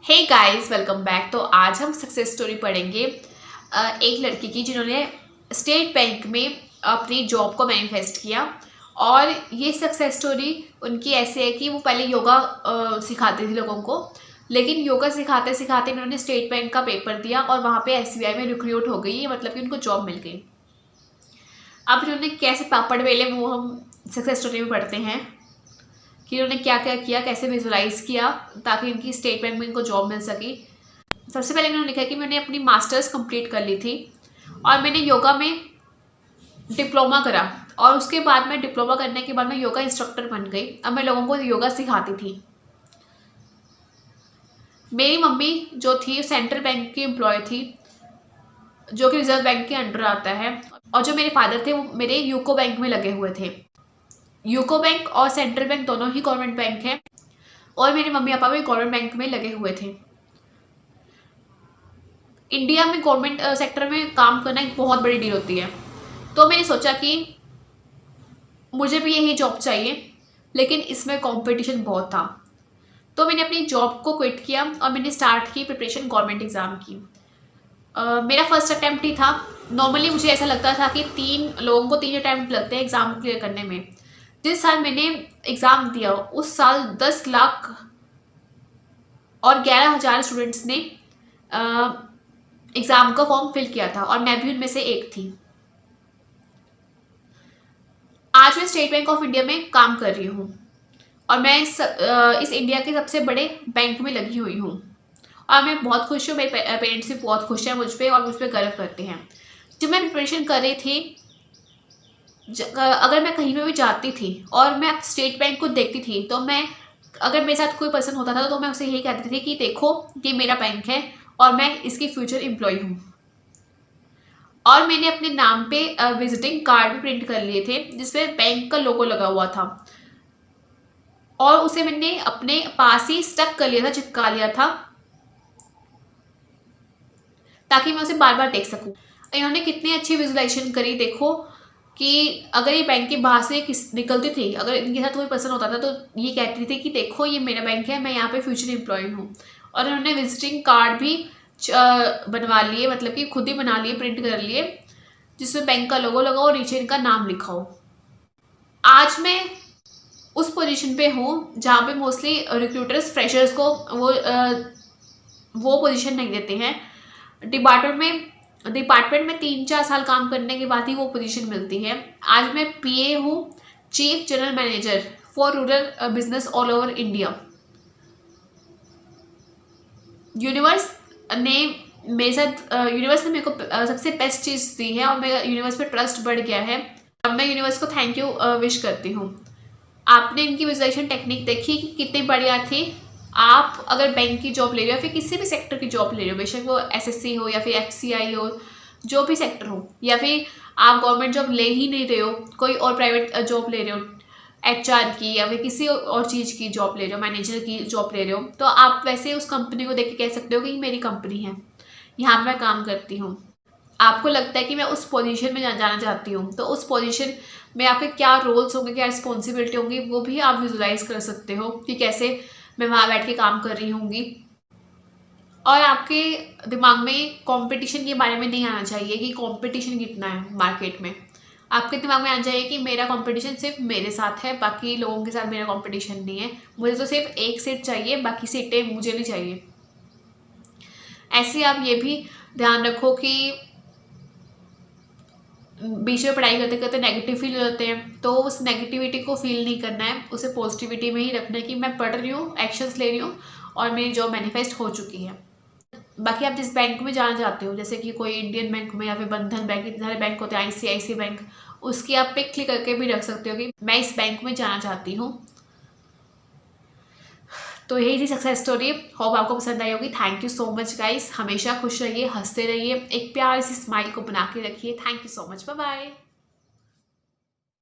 Hey guys, welcome back. तो आज हम सक्सेस स्टोरी पढ़ेंगे एक लड़की की जिन्होंने स्टेट बैंक में अपनी जॉब को मैनिफेस्ट किया। और ये सक्सेस स्टोरी उनकी ऐसे है कि वो पहले योगा सिखाती थी लोगों को, लेकिन योगा सिखाते सिखाते उन्होंने स्टेट बैंक का पेपर दिया और वहाँ पे SBI में रिक्रूट हो गई, मतलब कि उनको जॉब मिल गई। अब उन्होंने कैसे पापड़ बेले वो हम सक्सेस स्टोरी में पढ़ते हैं कि उन्होंने क्या क्या किया, कैसे विजुलाइज किया ताकि इनकी स्टेट बैंक में इनको जॉब मिल सकी। सबसे पहले उन्होंने लिखा कि मैंने अपनी मास्टर्स कंप्लीट कर ली थी और मैंने योगा में डिप्लोमा करा, और उसके बाद मैं डिप्लोमा करने के बाद मैं योगा इंस्ट्रक्टर बन गई। अब मैं लोगों को योगा सिखाती थी। मेरी मम्मी जो थी सेंट्रल बैंक की एम्प्लॉय थी, जो कि रिजर्व बैंक के अंडर आता है, और जो मेरे फादर थे वो मेरे यूको बैंक में लगे हुए थे। यूको बैंक और सेंट्रल बैंक दोनों ही गवर्नमेंट बैंक हैं, और मेरे मम्मी पापा भी गवर्नमेंट बैंक में लगे हुए थे। इंडिया में गवर्नमेंट सेक्टर में काम करना एक बहुत बड़ी डील होती है। तो मैंने सोचा कि मुझे भी यही जॉब चाहिए, लेकिन इसमें कंपटीशन बहुत था। तो मैंने अपनी जॉब को क्विट किया और मैंने स्टार्ट की प्रिपरेशन गवर्नमेंट एग्ज़ाम की। मेरा फर्स्ट अटैम्प्ट ही था। नॉर्मली मुझे ऐसा लगता था कि 3 लोगों को 3 अटैम्प्ट लगते हैं एग्ज़ाम क्लियर करने में। जिस साल मैंने एग्ज़ाम दिया उस साल 10 लाख और 11,000 स्टूडेंट्स ने एग्ज़ाम का फॉर्म फिल किया था, और मैं भी उनमें से एक थी। आज मैं स्टेट बैंक ऑफ इंडिया में काम कर रही हूँ और मैं इस इंडिया के सबसे बड़े बैंक में लगी हुई हूँ, और मैं बहुत खुश हूँ। मेरे पेरेंट्स भी बहुत खुश हैं मुझ पर और मुझ पर गर्व करते हैं। जब मैं प्रिपरेशन कर रही थी, अगर मैं कहीं पे भी जाती थी और मैं स्टेट बैंक को देखती थी, तो मैं अगर मेरे साथ कोई पर्सन होता था तो मैं उसे यही कहती थी कि देखो ये मेरा बैंक है और मैं इसकी फ्यूचर एम्प्लॉय हूँ। और मैंने अपने नाम पे विजिटिंग कार्ड भी प्रिंट कर लिए थे जिसमें बैंक का लोगो लगा हुआ था, और उसे मैंने अपने पास ही स्टक कर लिया था, चिपका लिया था, ताकि मैं उसे बार बार देख सकूं। इन्होंने कितनी अच्छी विजुलाइजेशन करी, देखो कि अगर ये बैंक के बाहर से निकलती थी, अगर इनके साथ कोई पर्सन होता था तो ये कहती थी कि देखो ये मेरा बैंक है, मैं यहाँ पे फ्यूचर एम्प्लॉय हूँ। और इन्होंने विजिटिंग कार्ड भी बनवा लिए, मतलब कि खुद ही बना लिए, प्रिंट कर लिए, जिसमें बैंक का लोगो लगा और नीचे इनका नाम लिखा हो। आज मैं उस पोजीशन पे हूँ जहाँ पे मोस्टली रिक्रूटर्स फ्रेशर्स को वो पोजीशन नहीं देते हैं। डिपार्टमेंट में 3-4 साल काम करने के बाद ही वो पोजीशन मिलती है। आज मैं PA हूँ, chief general manager for rural business all over India. Universe ने मेरे को सबसे बेस्ट चीज़ दी है, और मेरा यूनिवर्स पे ट्रस्ट बढ़ गया है। अब मैं यूनिवर्स को थैंक यू विश करती हूँ। आपने इनकी विजुलाइजेशन टेक्निक देखी कि कितनी बढ़िया थी। आप अगर बैंक की जॉब ले रहे हो या फिर किसी भी सेक्टर की जॉब ले रहे हो, बेशक वो SSC हो या फिर FCI हो, जो भी सेक्टर हो, या फिर आप गवर्नमेंट जॉब ले ही नहीं रहे हो, कोई और प्राइवेट जॉब ले रहे हो, HR की या फिर किसी और चीज़ की जॉब ले रहे हो, मैनेजर की जॉब ले रहे हो, तो आप वैसे उस कंपनी को देख के कह सकते हो कि मेरी कंपनी है, यहाँ पर मैं काम करती हूँ। आपको लगता है कि मैं उस पोजीशन में जाना चाहती हूँ, तो उस पोजीशन में आपके क्या रोल्स होंगे, क्या रिस्पॉन्सिबिलिटी होंगी, वो भी आप विजुलाइज कर सकते हो कि कैसे मैं वहाँ बैठ के काम कर रही होंगी। और आपके दिमाग में कंपटीशन के बारे में नहीं आना चाहिए कि कंपटीशन कितना है मार्केट में। आपके दिमाग में आना चाहिए कि मेरा कंपटीशन सिर्फ मेरे साथ है, बाकी लोगों के साथ मेरा कंपटीशन नहीं है। मुझे तो सिर्फ एक सीट चाहिए, बाकी सीटें मुझे नहीं चाहिए। ऐसे आप ये भी ध्यान रखो कि बीच में पढ़ाई करते करते नेगेटिव फील हो जाते हैं, तो उस नेगेटिविटी को फील नहीं करना है, उसे पॉजिटिविटी में ही रखना है कि मैं पढ़ रही हूँ, एक्शंस ले रही हूँ और मेरी जॉब मैनिफेस्ट हो चुकी है। बाकी आप जिस बैंक में जाना चाहते हो, जैसे कि कोई इंडियन बैंक में या फिर बंधन बैंक, इतने सारे बैंक होते हैं, ICICI बैंक, उसकी आप पिक क्लिक करके भी रख सकते हो कि मैं इस बैंक में जाना चाहती हूँ। तो यही थी सक्सेस स्टोरी। होप आपको पसंद आई होगी। Thank you so much guys. हमेशा खुश रहिए, हंसते रहिए, एक प्यार सी स्माइल को बना के रखिए। Thank you so much. Bye bye.